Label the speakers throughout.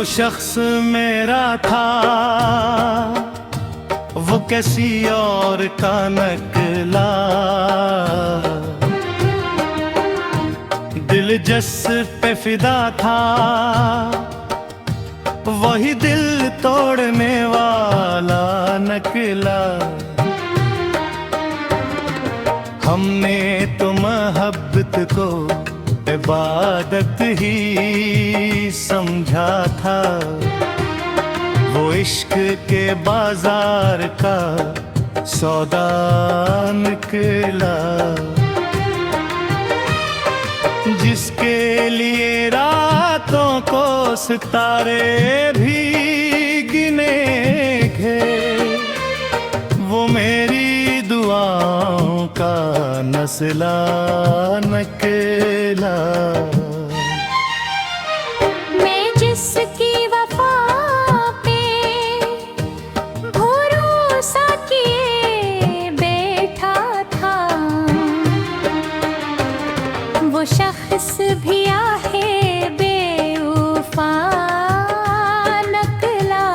Speaker 1: जो शख्स मेरा था वो किसी और का नकला, दिल जिस पे फिदा था वही दिल तोड़ने वाला नकला। हमने तो मोहब्बत को इबादत ही समझा था, वो इश्क के बाजार का सौदा निकला। जिसके लिए रातों को सितारे भी गिने थे, वो मेरी दुआओं का नस्ला निकला।
Speaker 2: मैं जिसकी वफा पे भरोसा किए बैठा था, वो शख्स भी आहे बेवफा निकला।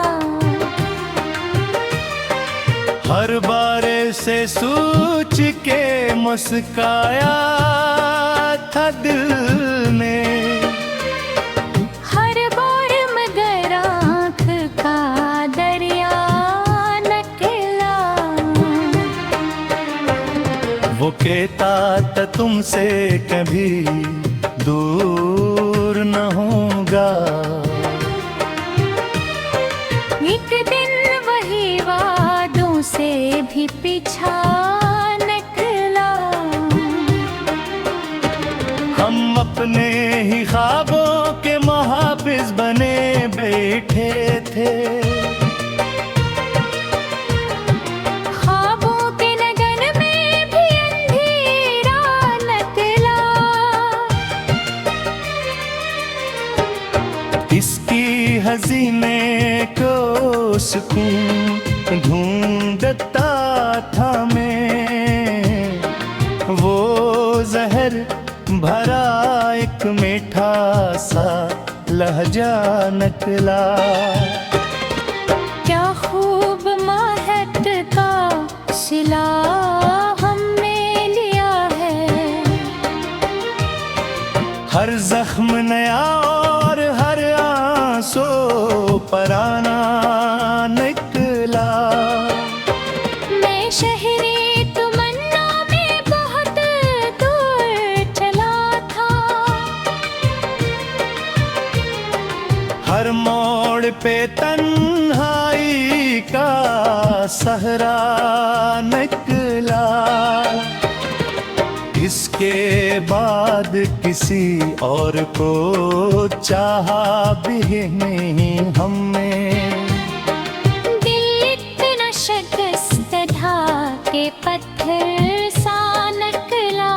Speaker 1: हर बारे से सोच के मुस्काया था दिल ने,
Speaker 2: हर बार मगर आँख का दरिया निकला।
Speaker 1: वो कहता था तुमसे कभी दूर न होगा,
Speaker 2: एक दिन वही वादों से भी पीछा निकला।
Speaker 1: हम अपने ही ख्वाबों के मुहाफिज बने बैठे थे,
Speaker 2: ख्वाबों के लगन में भी अंधेरा निकला।
Speaker 1: इसकी हसीने को सुकून ढूंढता था मैं, वो जहर भरा एक मीठा सा लहजा निकला।
Speaker 2: क्या खूब महक का सिला हमने लिया है,
Speaker 1: हर जख्म नया और हर आंसू पराना निकला।
Speaker 2: मैं शहरे तमन्ना में बहुत दूर चला था,
Speaker 1: हर मोड़ पे तन्हाई का सहरा निकला। इसके बाद किसी और को चाहा भी नहीं हमने,
Speaker 2: दिल इतना शिकस्त था के पत्थर सा निकला।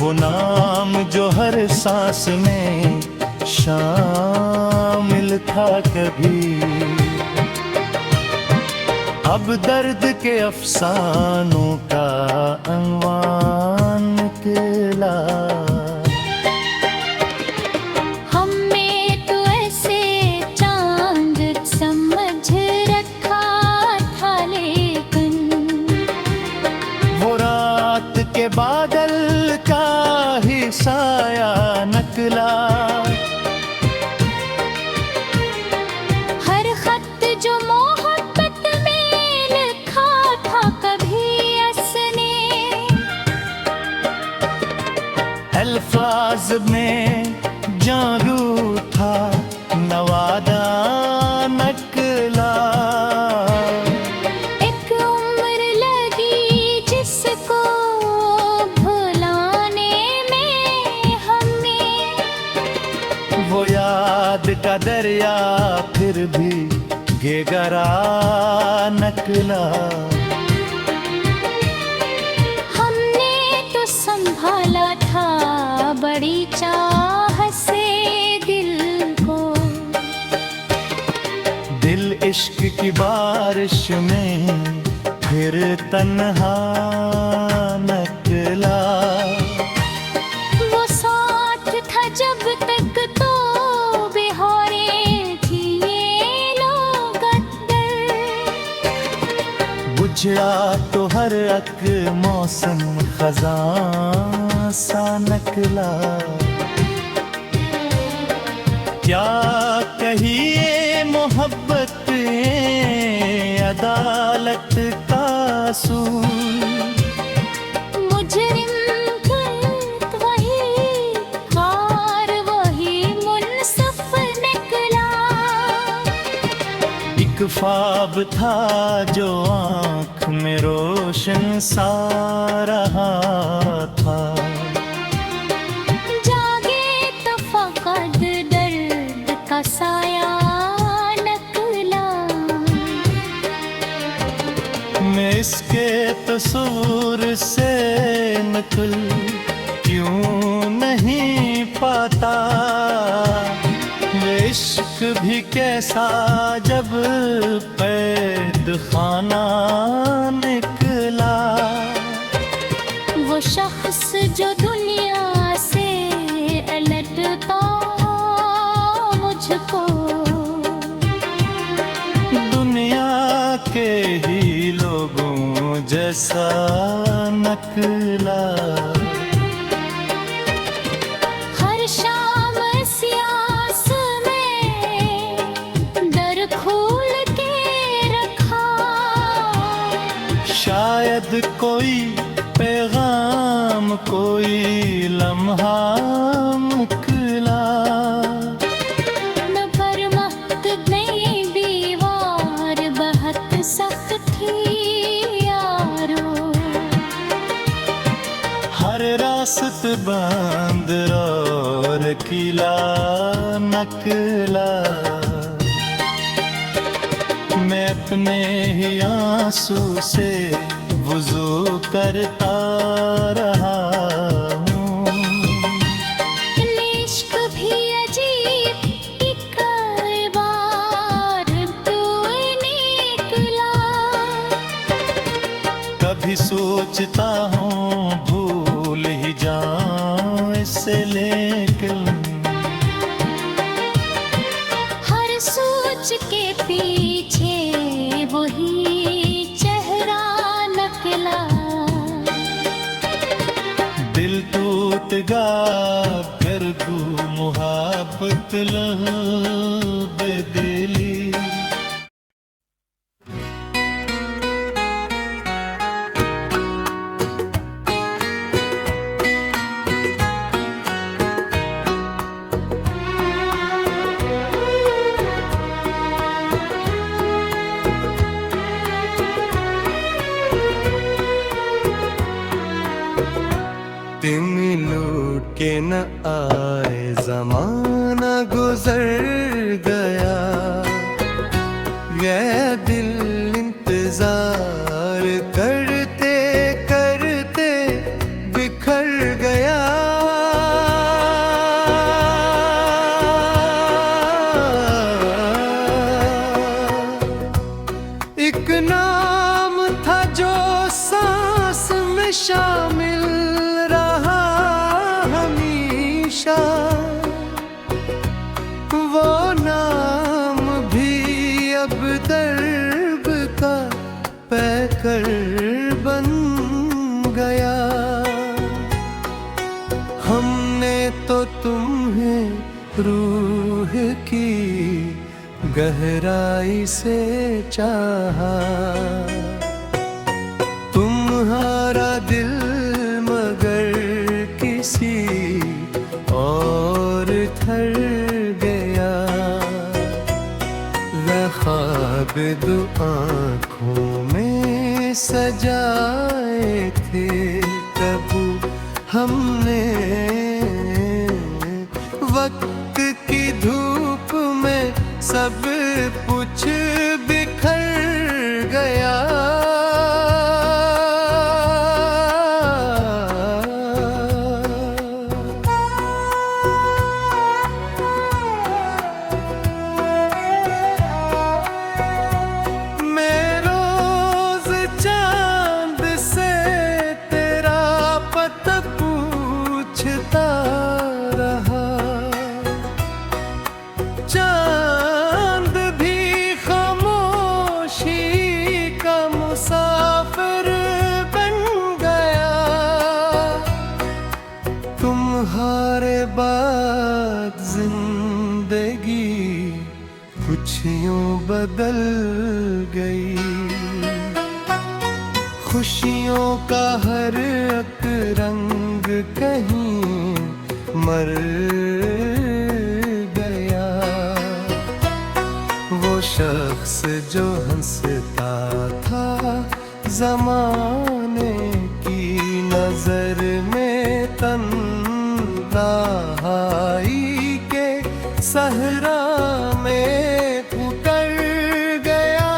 Speaker 1: वो नाम जो हर सांस में शामिल था कभी, अब दर्द के अफसानों का अनवान निकला।
Speaker 2: हमने तो ऐसे चांद समझ रखा था, लेकिन
Speaker 1: वो रात के बादल का ही साया निकला।
Speaker 2: हर खत जो मोहब्बत में लिखा था कभी असने,
Speaker 1: अल्फाज में जादू था नवादा निकला।
Speaker 2: एक उम्र लगी जिसको भुलाने में हमें,
Speaker 1: वो याद का दरिया फिर भी गेगरा निकला।
Speaker 2: हमने तो संभाला था बड़ी चाह से दिल को,
Speaker 1: दिल इश्क की बारिश में फिर तन्हा निकला।
Speaker 2: वो साथ था जब तक तो
Speaker 1: उजड़ा तो हर अक मौसम खज़ां सा नकला। क्या कहिए मोहब्बत अदालत का सूल,
Speaker 2: मुजरिम गलत वही कार वही मुनसफ निकला।
Speaker 1: एक ख्वाब था जो आँख में रोशन सा रहा था।
Speaker 2: जागे तो फकत दर्द का साया नकला।
Speaker 1: मैं इसके तस्वुर से नकल क्यों नहीं पाता। इश्क भी कैसा जब पैद खाना निकला।
Speaker 2: वो शख्स जो दुनिया से अलटता मुझको,
Speaker 1: दुनिया के ही लोगों जैसा नकला।
Speaker 2: हर शाम सियास में दर खोल के रखा।
Speaker 1: शायद कोई पैगाम कोई लम्हा निकला।
Speaker 2: न बरमख्त नहीं दीवार बहुत सख्त थी यारो।
Speaker 1: हर रास्त बंद और किला नकला। मैं अपने ही आंसू से वुज़ू करता रहा हूँ।
Speaker 2: इश्क भी अजीब एक बार तू निकला।
Speaker 1: कभी सोचता हूँ भूल ही जाऊं इससे, लेकिन
Speaker 2: हर सोच के पीछे वही चेहरा नकला।
Speaker 1: दिल टूट गा कर दू मुहब्बत बेदिली। दिन लौट के न आए जमाना गुजर गया। ये दिल इंतजार करते करते बिखर गया। एक नाम था जो सांस में शामिल रहा हमेशा। वो नाम भी अब दर्द का पैकर बन गया। हमने तो तुम्हें रूह की गहराई से चाहा। तुम्हारा दिल मगर किसी और ठहर गया। वह ख्वाब दो आँखों में सजाए थे प्रभु हमने। वक्त की धूप में सब कुछ बिखर गया। चांद भी खुशियों बदल गई। खुशियों का हर एक रंग कहीं मर गया। वो शख्स जो हंसता था जमाने की नजर में, तन्हाई के सहरा में उतर गया।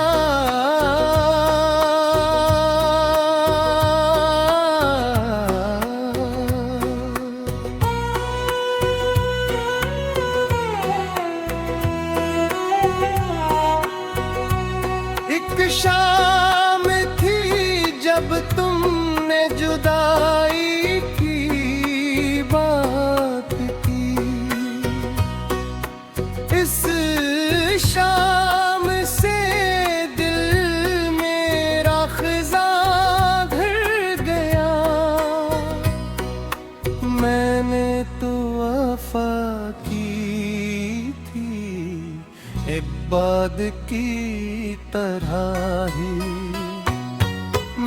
Speaker 1: एक शाम थी जब तुमने जुदाई की बात की। इस शाम से दिल मेरा ख़ज़ा धर गया। मैंने तो वफ़ा की थी इबाद की तरह ही।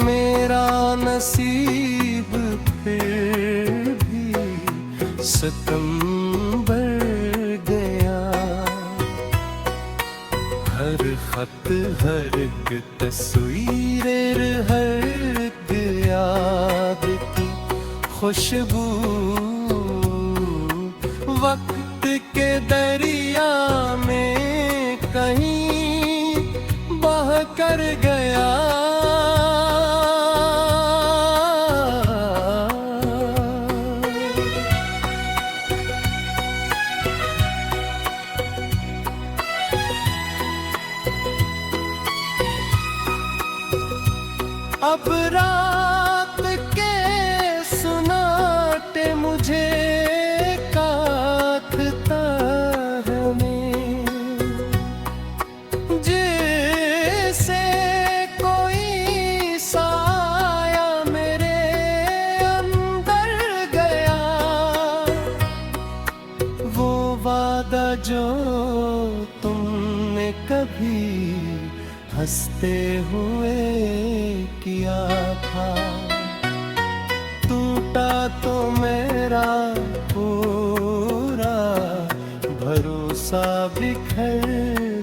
Speaker 1: मेरा नसीब फिर भी सितंबर गया। हर खत हर एक तस्वीर हर एक याद की खुशबू वक्त के दरिया में कहीं बह कर गया। अब रात के सुनाटे मुझे काटता है में, जैसे कोई साया मेरे अंदर गया। वो वादा जो तुमने कभी हंसते हुए किया था, टूटा तो मेरा पूरा भरोसा बिखर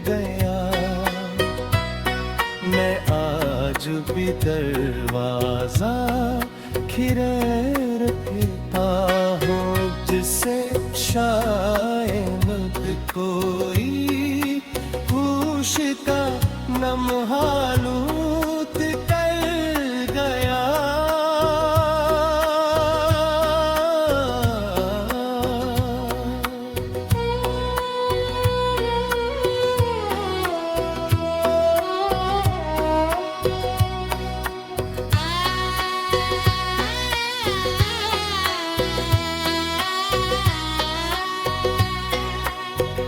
Speaker 1: गया। मैं आज भी दरवाजा खिरे रखता हूँ, जिससे शायद कोई होश का लम्हा लूट कर गया।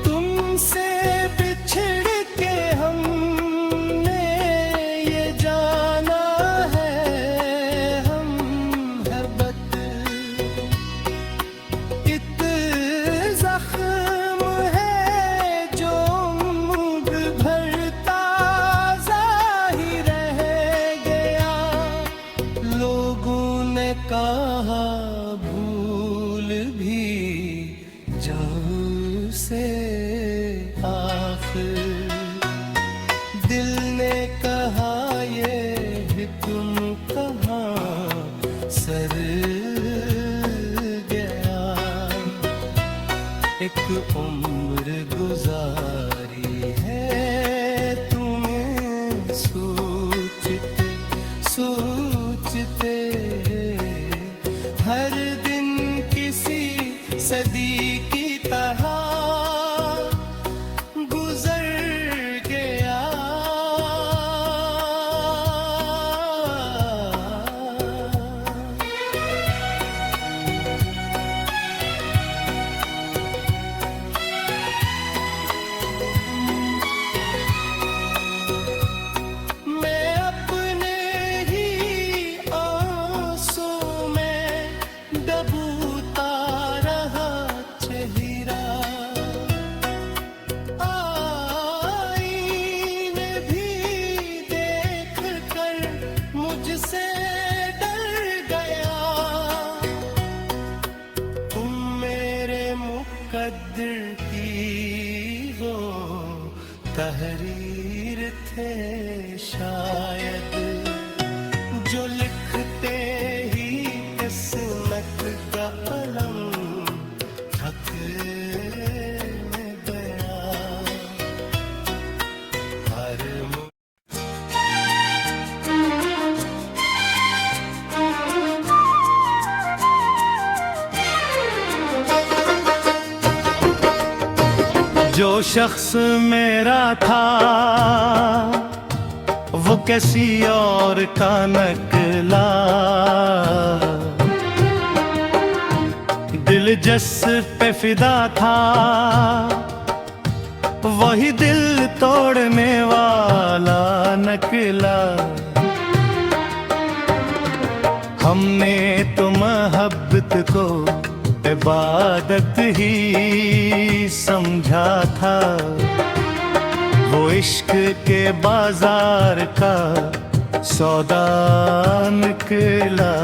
Speaker 1: तुमसे बिछड़ के हमने ये जाना है हम है बद। इत जख्म है जो उम्र भर ताज़ा ही रह गया। लोगों ने कहा भूल भी जाओ से आखिर, दिल ने कहा ये तुम कहाँ सर गया। एक उम्र गुजारी है तुम्हें सोचते सोचते, हर दिन किसी सदी की तरह गुजर गया। थे शायद, जो लिखते ही किस्मत का कलम थक गया। हर जो शख्स मेरा था वो किसी और का नकला, दिल जिस पे फिदा था वही दिल तोड़ने वाला नकला। हमने तो मोहब्बत को इबादत ही समझा था, वो इश्क के बाजार का सौदा निकला।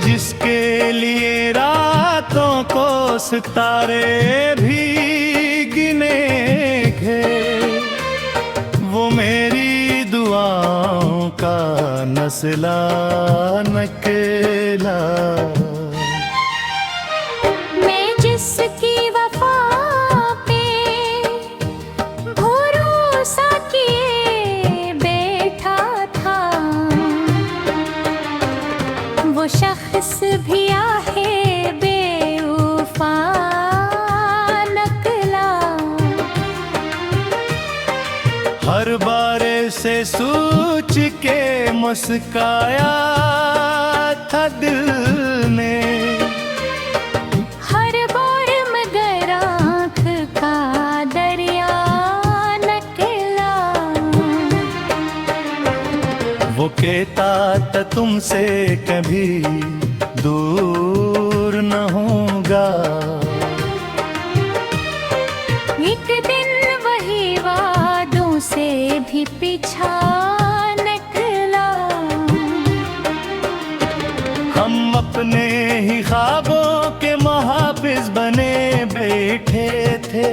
Speaker 1: जिसके लिए रातों को सितारे भी गिने थे, वो मेरी दुआओं का नस्ला नकला।
Speaker 2: मैं जिसकी वफा पे भरोसा किए बैठा था, वो शख्स भी आहे बेवफा नकला।
Speaker 1: हर बारे से सोच के मुस्काया था दिल ने,
Speaker 2: हर बार मगर आँख का दरिया नकला।
Speaker 1: वो कहता था तुमसे कभी दूर न होगा,
Speaker 2: एक दिन वही वादों से भी पीछा निकला।
Speaker 1: हम अपने ही ख्वाबों के मुहाफिज बने बैठे थे,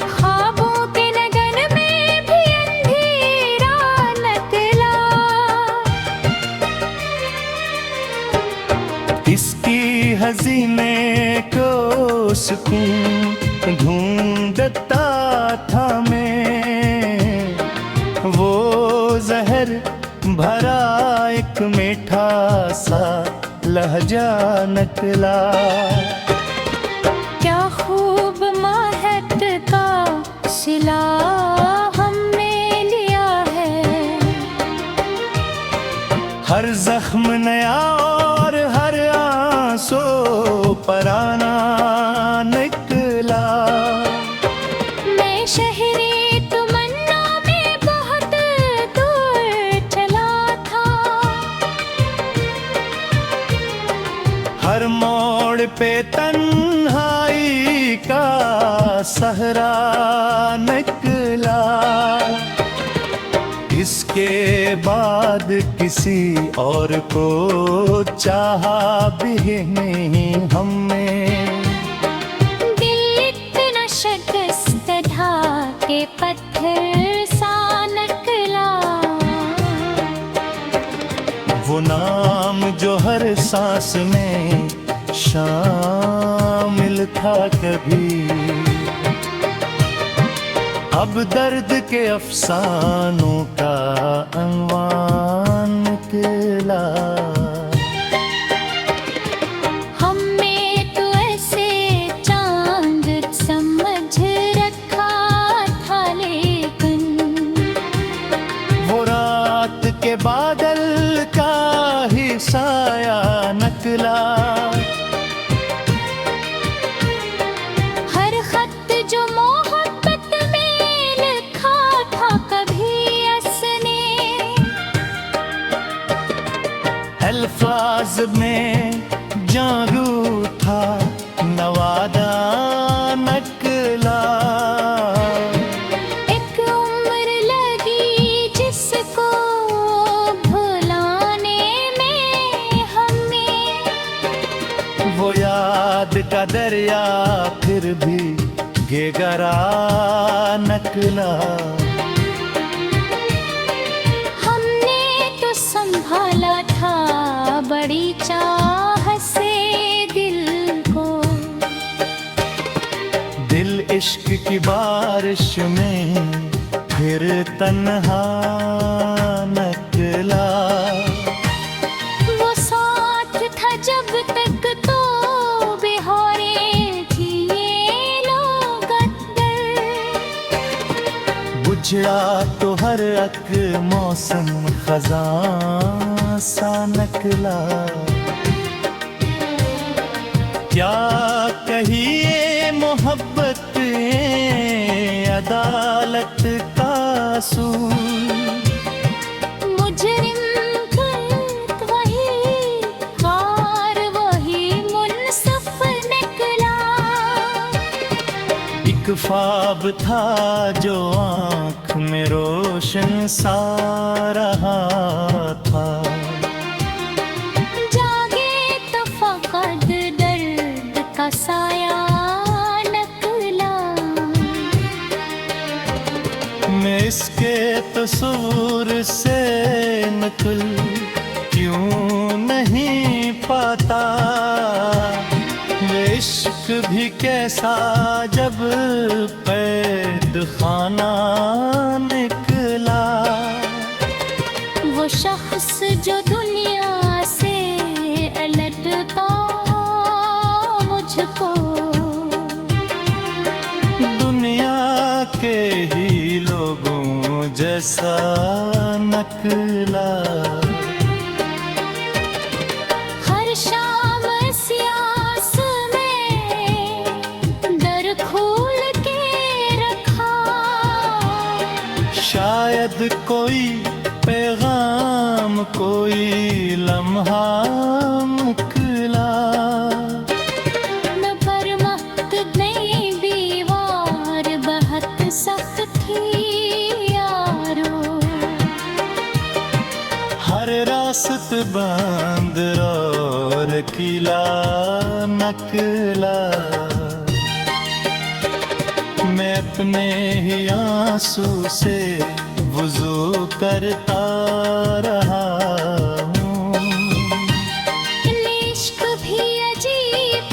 Speaker 2: ख्वाबों के लगन में भी अंधेरा निकला।
Speaker 1: इसकी हसीने को सुकून ढूंढता था मैं, वो जहर भरा एक मीठा सा लहजा नकला।
Speaker 2: क्या खूब महक का सिला हमने लिया है,
Speaker 1: हर जख्म नया और हर आंसू पराना निकला।
Speaker 2: मैं शहरे तमन्ना में बहुत दूर चला था,
Speaker 1: हर मोड़ पे तन्हाई का सहरा निकला। इसके बाद किसी और को चाहा भी नहीं हमने,
Speaker 2: दिल इतना शिकस्त ढा के पत्थर सा निकला।
Speaker 1: वो नाम जो हर सांस में शामिल था कभी, अब दर्द के अफसानों का अनवान निकला।
Speaker 2: हमें तो ऐसे चांद समझ रखा था, लेकिन
Speaker 1: वो रात के बादल का ही साया नकला।
Speaker 2: हर खत जो मोहब्बत में लिखा था कभी असने,
Speaker 1: अल्फाज में जागू था नवादा नकला।
Speaker 2: एक उम्र लगी जिसको भुलाने में हमें,
Speaker 1: वो याद का दरिया फिर भी ये गरा नकला।
Speaker 2: हमने तो संभाला था बड़ी चाह से दिल को,
Speaker 1: दिल इश्क की बारिश में फिर तन्हा नकला।
Speaker 2: वो साथ था जब तक तो बेहोरे थी ये लोग अत्तर।
Speaker 1: बुझा तो हर अक मौसम खज़ां सा नकला। क्या कहिए मोहब्बत अदालत का सूल,
Speaker 2: मुजरिम गलत वही हार वही मुनसफ निकला।
Speaker 1: एक ख्वाब था जो आँख में रोशन सा रहा था।
Speaker 2: जागे तो फकत दर्द का साया नकला।
Speaker 1: मैं इसके तस्वुर से नकल क्यों नहीं पाता। इश्क भी कैसा जब कैद खाना निकला।
Speaker 2: वो शख्स जो दुनिया से अलटता मुझको,
Speaker 1: दुनिया के ही लोगों जैसा नकला।
Speaker 2: हर शाम सियास में दर खोल के रखा।
Speaker 1: शायद कोई पैगाम कोई लम्हा मुकला।
Speaker 2: न पर मत नहीं दीवार बहुत सख्त थी यारो।
Speaker 1: हर रास्त बंद और किला नकला। मैं अपने ही आंसू से वुज़ू करता रहा हूँ।
Speaker 2: इश्क भी अजीब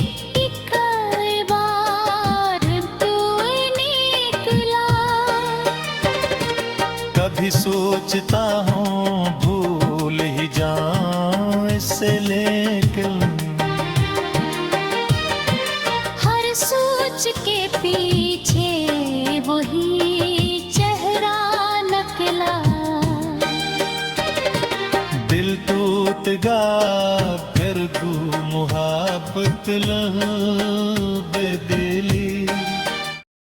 Speaker 2: एक बार तू निकला।
Speaker 1: कभी सोचता हूँ भूल ही जाऊं इससे, लेकिन
Speaker 2: हर सोच के पीछे वही चेहरा नकला।
Speaker 1: दिल टूट गा फिर तू मुहब्बत लह